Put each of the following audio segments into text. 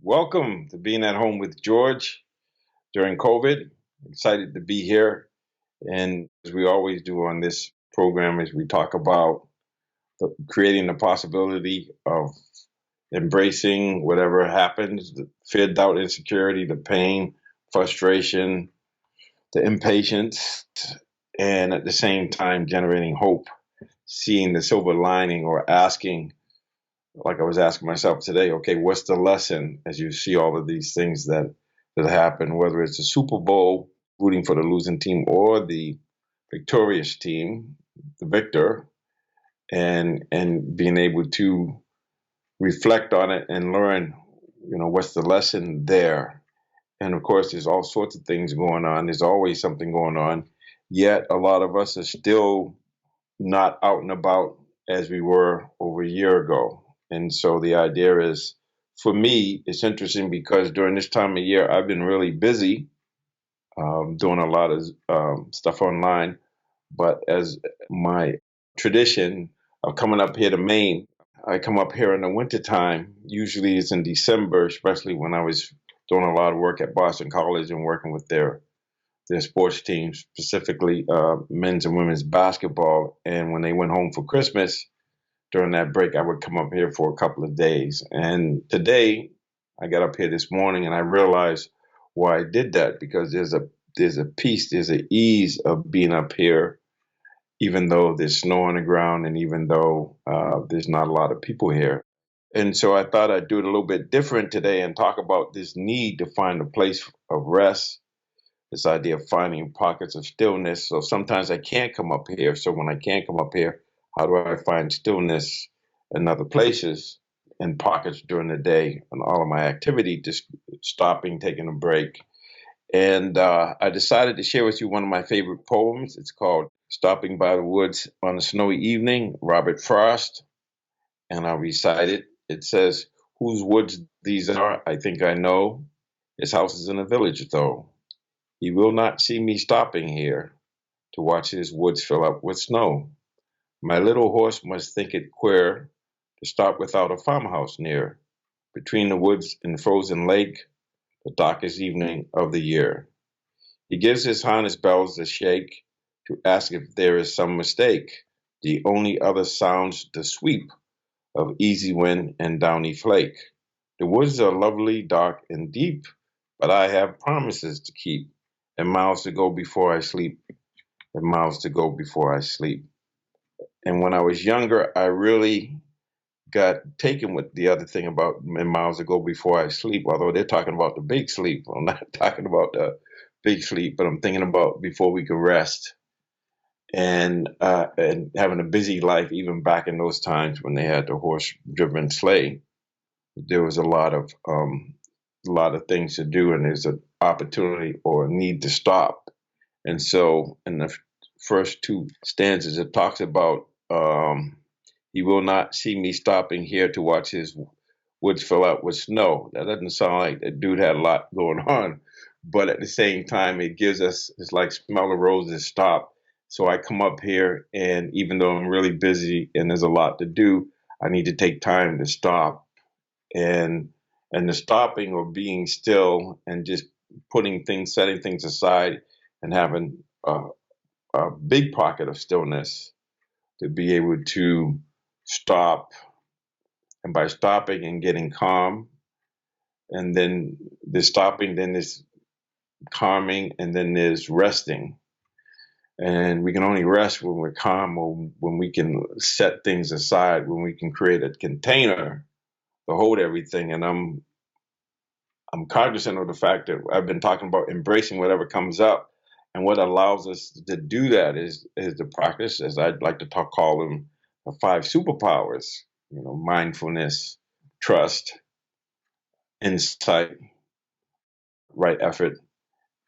Welcome to being at home with George during COVID. Excited to be here. And as we always do on this program, is we talk about creating the possibility of embracing whatever happens, the fear, doubt, insecurity, the pain, frustration, the impatience, and at the same time generating hope, seeing the silver lining or asking, like I was asking myself today, okay, what's the lesson as you see all of these things that happen, whether it's a Super Bowl, rooting for the losing team or the victorious team, the victor, and being able to reflect on it and learn, what's the lesson there. And of course, there's all sorts of things going on. There's always something going on. Yet a lot of us are still not out and about as we were over a year ago. And so the idea is, for me, it's interesting because during this time of year, I've been really busy doing a lot of stuff online. But as my tradition of coming up here to Maine, I come up here in the wintertime. Usually it's in December, especially when I was doing a lot of work at Boston College and working with their sports teams, specifically men's and women's basketball. And when they went home for Christmas, during that break, I would come up here for a couple of days. And today, I got up here this morning and I realized why I did that, because there's a peace, there's an ease of being up here, even though there's snow on the ground and even though there's not a lot of people here. And so I thought I'd do it a little bit different today and talk about this need to find a place of rest, this idea of finding pockets of stillness. So sometimes I can't come up here. So when I can't come up here, how do I find stillness in other places and pockets during the day and all of my activity, just stopping, taking a break. And I decided to share with you one of my favorite poems. It's called Stopping by the Woods on a Snowy Evening, Robert Frost. And I'll recite it. It says, "Whose woods these are, I think I know. His house is in a village, though. He will not see me stopping here to watch his woods fill up with snow. My little horse must think it queer to stop without a farmhouse near, between the woods and frozen lake, the darkest evening of the year. He gives his harness bells a shake to ask if there is some mistake. The only other sounds the sweep of easy wind and downy flake. The woods are lovely, dark, and deep, but I have promises to keep, and miles to go before I sleep, and miles to go before I sleep." And when I was younger, I really got taken with the other thing about "and miles to go before I sleep," although they're talking about the big sleep. I'm not talking about the big sleep, but I'm thinking about before we could rest and having a busy life, even back in those times when they had the horse-driven sleigh. There was a lot of things to do, and there's an opportunity or a need to stop. And so, in the first two stanzas, it talks about he will not see me stopping here to watch his woods fill out with snow. That doesn't sound like that dude had a lot going on, but at the same time, it gives us, it's like smell the roses, stop. So I come up here, and even though I'm really busy and there's a lot to do, I need to take time to stop, and the stopping or being still and just setting things aside and having a big pocket of stillness to be able to stop. And by stopping and getting calm, and then there's stopping, then there's calming, and then there's resting. And we can only rest when we're calm, or when we can set things aside, when we can create a container to hold everything. And I'm cognizant of the fact that I've been talking about embracing whatever comes up. And what allows us to do that is the practice, as I'd like to call them, the five superpowers. Mindfulness, trust, insight, right effort,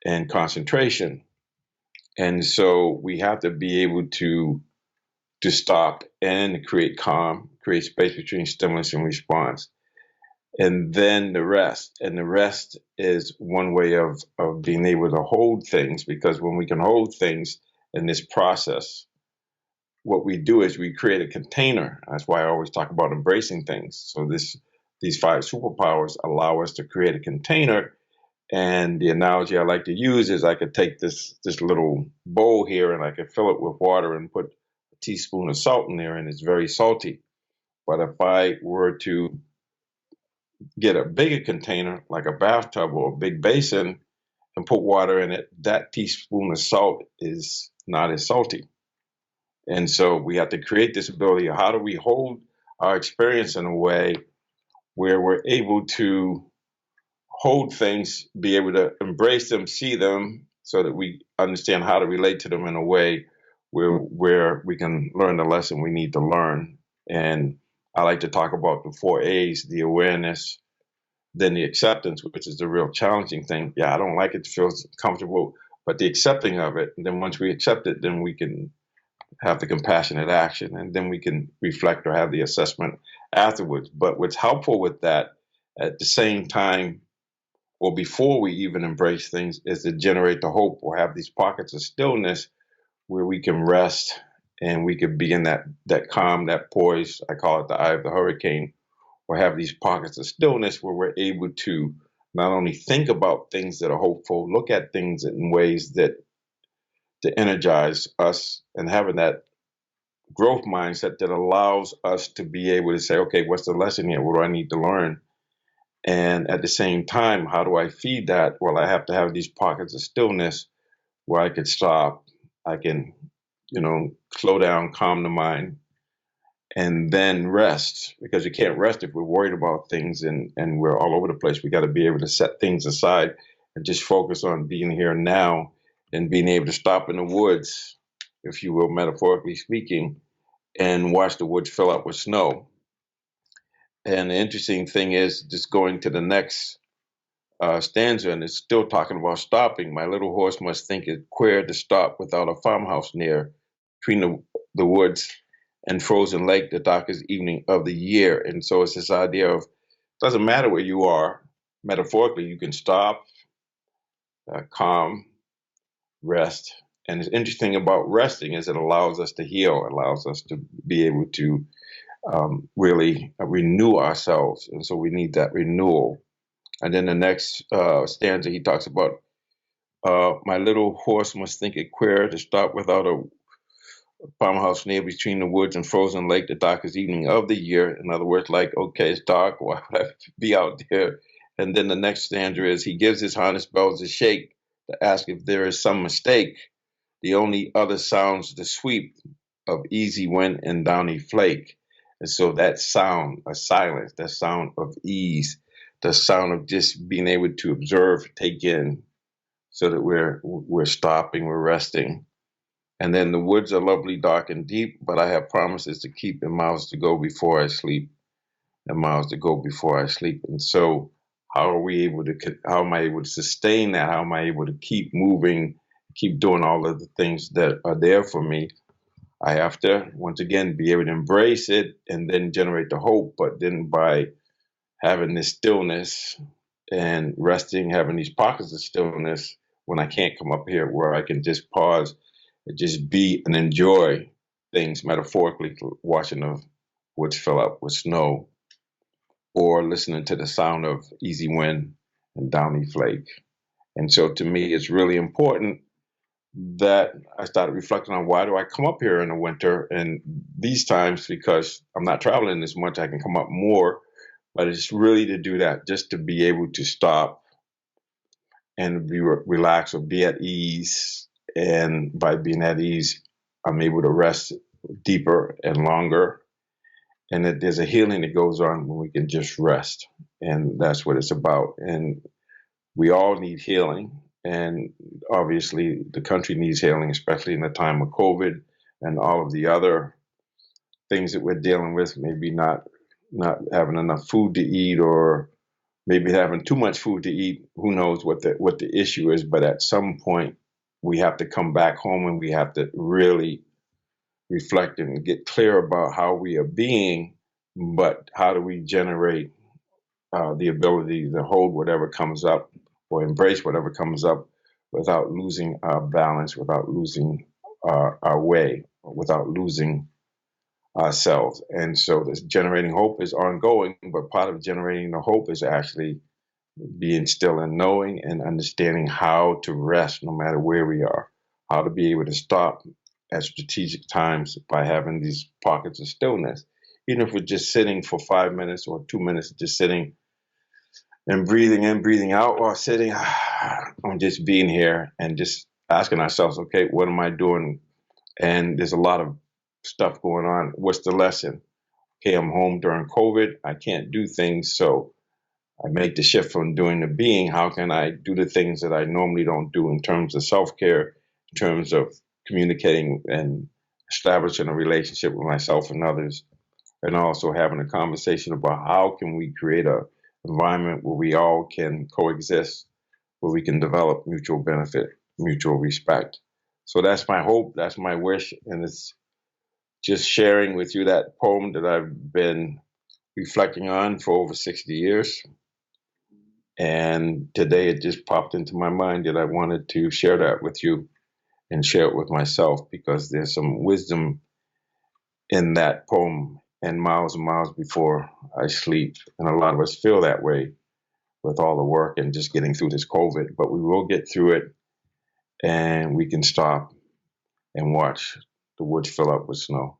and concentration. And so we have to be able to stop and create calm, create space between stimulus and response, and then the rest. And the rest is one way of being able to hold things, because when we can hold things in this process, what we do is we create a container. That's why I always talk about embracing things. So these five superpowers allow us to create a container. And the analogy I like to use is I could take this little bowl here and I could fill it with water and put a teaspoon of salt in there, and it's very salty. But if I were to get a bigger container, like a bathtub or a big basin, and put water in it, that teaspoon of salt is not as salty. And so we have to create this ability of how do we hold our experience in a way where we're able to hold things, be able to embrace them, see them, so that we understand how to relate to them in a way where we can learn the lesson we need to learn. And I like to talk about the four A's: the awareness, then the acceptance, which is the real challenging thing. Yeah, I don't like it, it feels comfortable, but the accepting of it. And then once we accept it, then we can have the compassionate action, and then we can reflect or have the assessment afterwards. But what's helpful with that at the same time, or before we even embrace things, is to generate the hope or have these pockets of stillness where we can rest and we can be in that calm, that poise. I call it the eye of the hurricane, or have these pockets of stillness where we're able to not only think about things that are hopeful, look at things in ways that to energize us, and having that growth mindset that allows us to be able to say, okay, what's the lesson here? What do I need to learn? And at the same time, how do I feed that? Well, I have to have these pockets of stillness where I could stop. I can, slow down, calm the mind, and then rest, because you can't rest if we're worried about things and we're all over the place. We got to be able to set things aside and just focus on being here now and being able to stop in the woods, if you will, metaphorically speaking, and watch the woods fill up with snow. And the interesting thing is, just going to the next stanza, and it's still talking about stopping. My little horse must think it queer to stop without a farmhouse near, between the woods and frozen lake, the darkest evening of the year. And so it's this idea of, doesn't matter where you are, metaphorically, you can stop, calm, rest. And it's interesting about resting is it allows us to heal, allows us to be able to really renew ourselves. And so we need that renewal. And then the next stanza, he talks about, my little horse must think it queer to stop without a farmhouse near, between the woods and frozen lake, the darkest evening of the year. In other words, like, okay, it's dark, why would I be out there? And then the next stanza is, he gives his harness bells a shake to ask if there is some mistake. The only other sounds the sweep of easy wind and downy flake. And so that sound of silence, that sound of ease, the sound of just being able to observe, take in, so that we're stopping, we're resting. And then the woods are lovely, dark and deep, but I have promises to keep and miles to go before I sleep, and miles to go before I sleep. And so how am I able to sustain that? How am I able to keep moving, keep doing all of the things that are there for me? I have to, once again, be able to embrace it and then generate the hope. But then by having this stillness and resting, having these pockets of stillness, when I can't come up here, where I can just pause and just be and enjoy things, metaphorically, watching the woods fill up with snow, or listening to the sound of easy wind and downy flake. And so to me, it's really important that I started reflecting on, why do I come up here in the winter and these times? Because I'm not traveling as much, I can come up more, but it's really to do that, just to be able to stop and be relaxed or be at ease. And by being at ease, I'm able to rest deeper and longer. And that there's a healing that goes on when we can just rest. And that's what it's about. And we all need healing. And obviously the country needs healing, especially in the time of COVID and all of the other things that we're dealing with, maybe not having enough food to eat, or maybe having too much food to eat. Who knows what the issue is? But at some point, we have to come back home and we have to really reflect and get clear about how we are being, but how do we generate the ability to hold whatever comes up or embrace whatever comes up without losing our balance, without losing our way, without losing ourselves. And so this generating hope is ongoing, but part of generating the hope is actually being still and knowing and understanding how to rest no matter where we are, how to be able to stop at strategic times by having these pockets of stillness. Even if we're just sitting for 5 minutes or 2 minutes, just sitting and breathing in, breathing out while sitting, on just being here and just asking ourselves, okay, what am I doing? And there's a lot of stuff going on. What's the lesson? Okay, I'm home during COVID. I can't do things. So I make the shift from doing to being. How can I do the things that I normally don't do in terms of self care, in terms of communicating and establishing a relationship with myself and others, and also having a conversation about how can we create a environment where we all can coexist, where we can develop mutual benefit, mutual respect. So that's my hope, that's my wish, and it's just sharing with you that poem that I've been reflecting on for over 60 years. And today it just popped into my mind that I wanted to share that with you and share it with myself because there's some wisdom in that poem and miles before I sleep. And a lot of us feel that way with all the work and just getting through this COVID, but we will get through it and we can stop and watch the woods fill up with snow.